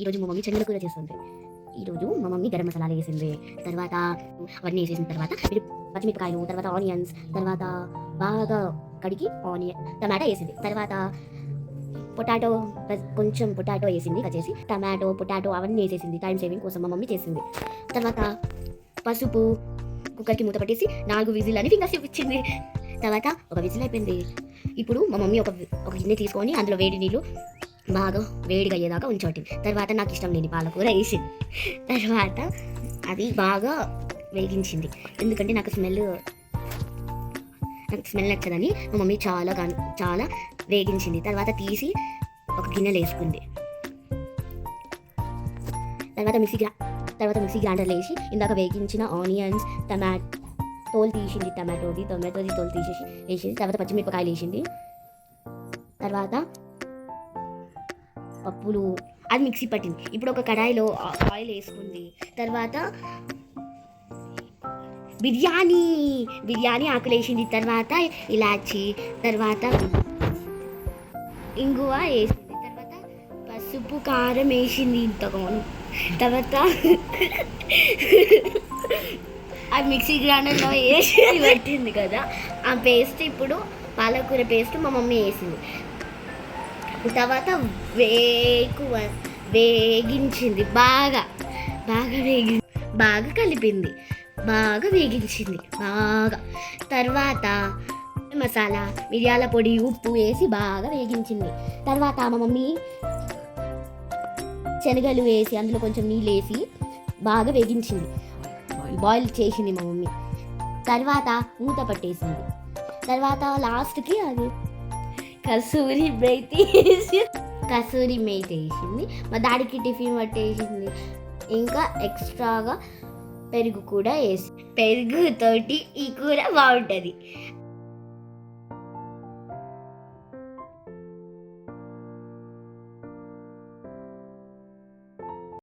ఈరోజు మా మమ్మీ చెన్నెల కూర చేస్తుంది. ఈరోజు మా మమ్మీ గరం మసాలాలు వేసింది. తర్వాత అవన్నీ వేసేసిన తర్వాత పచ్చిమిరపకాయలు, తర్వాత ఆనియన్స్, తర్వాత బాగా కడిగి టమాటా వేసింది. తర్వాత పొటాటో కొంచెం పొటాటో వేసింది కట్ చేసి. పొటాటో అవన్నీ వేసేసింది. టైం సేవింగ్ కోసం మా మమ్మీ చేసింది. తర్వాత పసుపు, కుక్కర్కి మూత పట్టేసి 4 విజిల్ అని ఫింగర్స్ చూపించింది. తర్వాత ఒక విజిల్ అయిపోయింది. ఇప్పుడు మా మమ్మీ ఒక గిన్నె తీసుకొని అందులో వేడి నీళ్ళు బాగా వేడిగా అయ్యేదాకా ఉంచబట్టింది. తర్వాత నాకు ఇష్టం లేని పాలకూర వేసింది. తర్వాత అది బాగా వేగించింది. ఎందుకంటే నాకు స్మెల్ నచ్చదని మా మమ్మీ చాలా వేగించింది. తర్వాత తీసి ఒక గిన్నెలో వేసుకుంది. తర్వాత మిక్సీ గ్రైండర్లో వేసి ఇందాక వేగించిన ఆనియన్స్, తోలు తీసింది. టమాటోది తోలు తీసేసి వేసింది. తర్వాత పచ్చిమిరపకాయలు వేసింది. తర్వాత పప్పులు అది మిక్సీ పట్టింది. ఇప్పుడు ఒక కడాయిలో ఆయిల్ వేసుకుంది. తర్వాత బిర్యానీ ఆకులు వేసింది. తర్వాత ఇలాచి, తర్వాత ఇంగువ వేసింది. తర్వాత పసుపు, కారం వేసింది. ఇంతగాను తర్వాత ఆ మిక్సీ గ్రైండర్లో వేసి పెట్టింది కదా, ఆ పేస్ట్ ఇప్పుడు పాలకూర పేస్ట్ మా మమ్మీ వేసింది. తర్వాత వేగించింది. బాగా కలిపింది. బాగా వేగించింది. తర్వాత మసాలా, మిరియాల పొడి, ఉప్పు వేసి బాగా వేగించింది. తర్వాత మా మమ్మీ శనగలు వేసి అందులో కొంచెం నీళ్ళు వేసి బాగా వేగించింది. బాయిల్ చేసింది మా మమ్మీ. తర్వాత మూత పట్టేసింది. తర్వాత లాస్ట్కి అది కసూరి మేతి వేసింది. మా డాడీకి టిఫిన్ పట్టేసింది. ఇంకా ఎక్స్ట్రాగా పెరుగు కూడా వేసి, పెరుగుతోటి ఈ కూర బాగుంటుంది.